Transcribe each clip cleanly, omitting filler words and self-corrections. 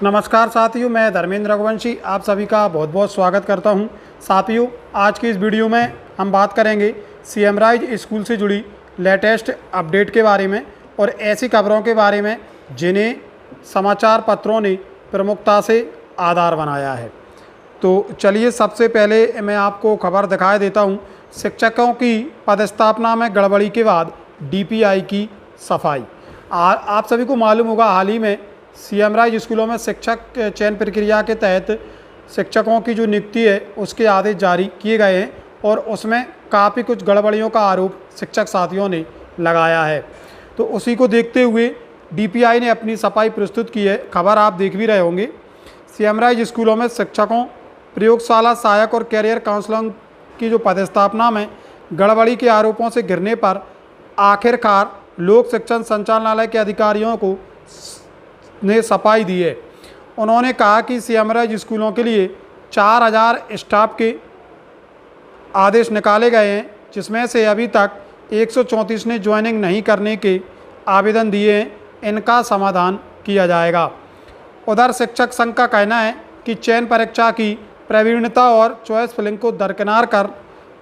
नमस्कार साथियों, मैं धर्मेंद्र रघुवंशी आप सभी का बहुत बहुत स्वागत करता हूं। साथियों, आज की इस वीडियो में हम बात करेंगे सीएम राइज स्कूल से जुड़ी लेटेस्ट अपडेट के बारे में और ऐसी खबरों के बारे में जिन्हें समाचार पत्रों ने प्रमुखता से आधार बनाया है। तो चलिए सबसे पहले मैं आपको खबर दिखाई देता हूँ। शिक्षकों की पदस्थापना में गड़बड़ी के बाद डीपीआई की सफाई। आप सभी को मालूम होगा, हाल ही में सीएम राइज स्कूलों में शिक्षक चयन प्रक्रिया के तहत शिक्षकों की जो नियुक्ति है उसके आदेश जारी किए गए हैं और उसमें काफ़ी कुछ गड़बड़ियों का आरोप शिक्षक साथियों ने लगाया है। तो उसी को देखते हुए डीपीआई ने अपनी सफाई प्रस्तुत की है। खबर आप देख भी रहे होंगे। सीएम राइज स्कूलों में शिक्षकों, प्रयोगशाला सहायक और कैरियर काउंसलर की जो पदस्थापना में गड़बड़ी के आरोपों से घिरने पर आखिरकार लोक शिक्षण संचालनालय के अधिकारियों को ने सफाई दी है। उन्होंने कहा कि सीएम राइज स्कूलों के लिए 4000 स्टाफ के आदेश निकाले गए हैं, जिसमें से अभी तक 134 ने ज्वाइनिंग नहीं करने के आवेदन दिए हैं। इनका समाधान किया जाएगा। उधर शिक्षक संघ का कहना है कि चयन परीक्षा की प्रवीणता और चॉइस फिलिंग को दरकिनार कर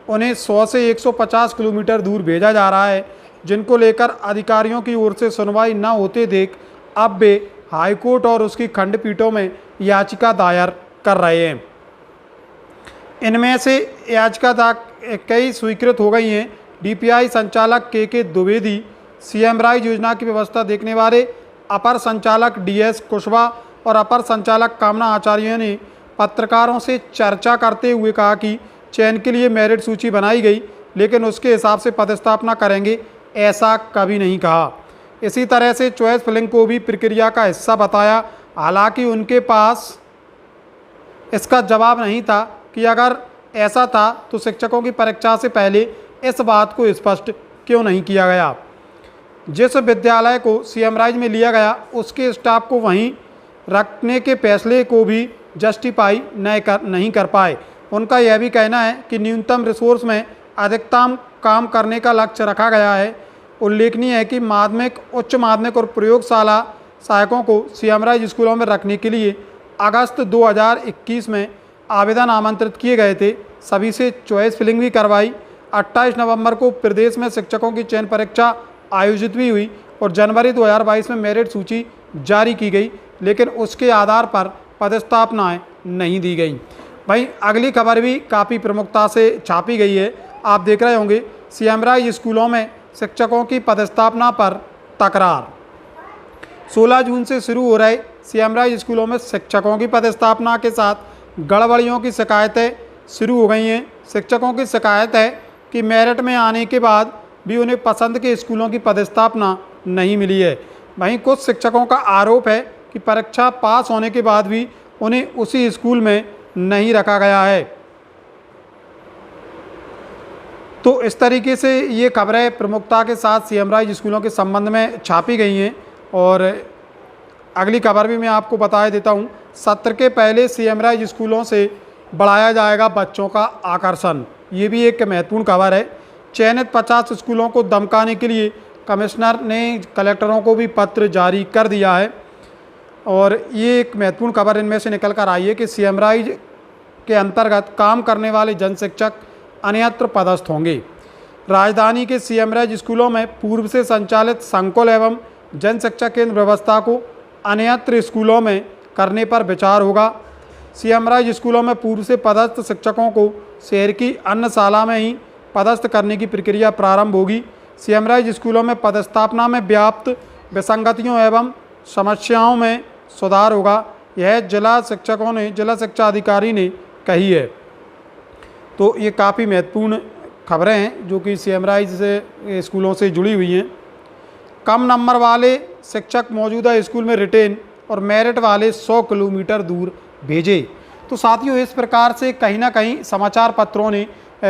उन्हें 100 से 150 किलोमीटर दूर भेजा जा रहा है, जिनको लेकर अधिकारियों की ओर से सुनवाई न होते देख अब वे हाईकोर्ट और उसकी खंडपीठों में याचिका दायर कर रहे हैं। इनमें से याचिका कई स्वीकृत हो गई हैं। डीपीआई संचालक के द्विवेदी, सीएम राइज योजना की व्यवस्था देखने वाले अपर संचालक डीएस कुशवाहा और अपर संचालक कामना आचार्य ने पत्रकारों से चर्चा करते हुए कहा कि चयन के लिए मेरिट सूची बनाई गई, लेकिन उसके हिसाब से पदस्थापना करेंगे, ऐसा कभी नहीं कहा। इसी तरह से चॉइस फिलिंग को भी प्रक्रिया का हिस्सा बताया। हालांकि उनके पास इसका जवाब नहीं था कि अगर ऐसा था तो शिक्षकों की परीक्षा से पहले इस बात को स्पष्ट क्यों नहीं किया गया। जिस विद्यालय को सीएम राइज में लिया गया उसके स्टाफ को वहीं रखने के फैसले को भी जस्टिफाई नहीं कर पाए। उनका यह भी कहना है कि न्यूनतम रिसोर्स में अधिकतम काम करने का लक्ष्य रखा गया है। उल्लेखनीय है कि माध्यमिक, उच्च माध्यमिक और प्रयोगशाला सहायकों को सीएम राइज स्कूलों में रखने के लिए अगस्त 2021 में आवेदन आमंत्रित किए गए थे। सभी से चॉइस फिलिंग भी करवाई। 28 नवंबर को प्रदेश में शिक्षकों की चयन परीक्षा आयोजित भी हुई और जनवरी 2022 में मेरिट सूची जारी की गई, लेकिन उसके आधार पर पदस्थापनाएं नहीं दी गई। भाई, अगली खबर भी काफ़ी प्रमुखता से छापी गई है। आप देख रहे होंगे, सीएम राइज स्कूलों में शिक्षकों की पदस्थापना पर तकरार। 16 जून से शुरू हो रहे सीएम राइज स्कूलों में शिक्षकों की पदस्थापना के साथ गड़बड़ियों की शिकायतें शुरू हो गई हैं। शिक्षकों की शिकायत है कि मेरिट में आने के बाद भी उन्हें पसंद के स्कूलों की पदस्थापना नहीं मिली है। वहीं कुछ शिक्षकों का आरोप है कि परीक्षा पास होने के बाद भी उन्हें उसी स्कूल में नहीं रखा गया है। तो इस तरीके से ये खबरें प्रमुखता के साथ सीएम राइज स्कूलों के संबंध में छापी गई हैं। और अगली खबर भी मैं आपको बता देता हूँ। सत्र के पहले सीएम राइज स्कूलों से बढ़ाया जाएगा बच्चों का आकर्षण। ये भी एक महत्वपूर्ण खबर है। चयनित 50 स्कूलों को धमकाने के लिए कमिश्नर ने कलेक्टरों को भी पत्र जारी कर दिया है। और ये एक महत्वपूर्ण खबर इनमें से निकल कर आई है कि सीएम राइज के अंतर्गत काम करने वाले जन शिक्षक अन्यत्र पदस्थ होंगे। राजधानी के सीएम राइज स्कूलों में पूर्व से संचालित संकुल एवं जन शिक्षा केंद्र व्यवस्था को अन्यत्र स्कूलों में करने पर विचार होगा। सीएम राइज स्कूलों में पूर्व से पदस्थ शिक्षकों को शहर की अन्नशाला में ही पदस्थ करने की प्रक्रिया प्रारंभ होगी। सीएम राइज स्कूलों में पदस्थापना में व्याप्त विसंगतियों एवं समस्याओं में सुधार होगा। यह जिला शिक्षा अधिकारी ने कही है। तो ये काफ़ी महत्वपूर्ण खबरें हैं जो कि सीएम राइज से स्कूलों से जुड़ी हुई हैं। कम नंबर वाले शिक्षक मौजूदा स्कूल में रिटेन और मेरिट वाले 100 किलोमीटर दूर भेजे। तो साथियों, इस प्रकार से कहीं ना कहीं समाचार पत्रों ने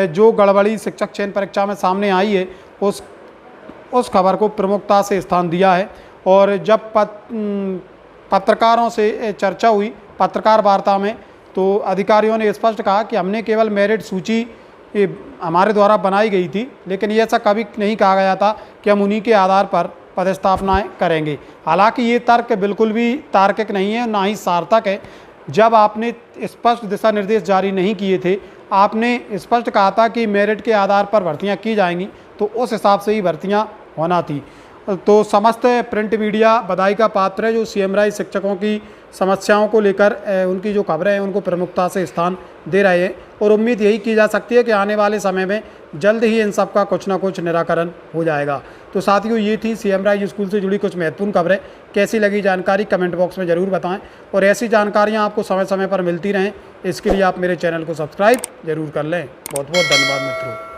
जो गड़बड़ी शिक्षक चयन परीक्षा में सामने आई है उस खबर को प्रमुखता से स्थान दिया है। और जब पत्रकारों से चर्चा हुई पत्रकार वार्ता में, तो अधिकारियों ने स्पष्ट कहा कि हमने केवल मेरिट सूची हमारे द्वारा बनाई गई थी, लेकिन ये ऐसा कभी नहीं कहा गया था कि हम उन्हीं के आधार पर पदस्थापनाएं करेंगे। हालांकि ये तर्क बिल्कुल भी तार्किक नहीं है, ना ही सार्थक है। जब आपने स्पष्ट दिशा निर्देश जारी नहीं किए थे, आपने स्पष्ट कहा था कि मेरिट के आधार पर भर्तियां की जाएंगी, तो उस हिसाब से ही भर्तियां होना थी। तो समस्त प्रिंट मीडिया बधाई का पात्र है जो सीएम राइज शिक्षकों की समस्याओं को लेकर उनकी जो खबरें हैं उनको प्रमुखता से स्थान दे रहे हैं, और उम्मीद यही की जा सकती है कि आने वाले समय में जल्द ही इन सब का कुछ ना कुछ निराकरण हो जाएगा। तो साथियों, ये थी सीएम राइज स्कूल से जुड़ी कुछ महत्वपूर्ण खबरें। कैसी लगी जानकारी कमेंट बॉक्स में ज़रूर बताएं, और ऐसी जानकारियाँ आपको समय समय पर मिलती रहें, इसके लिए आप मेरे चैनल को सब्सक्राइब जरूर कर लें। बहुत बहुत धन्यवाद मित्रों।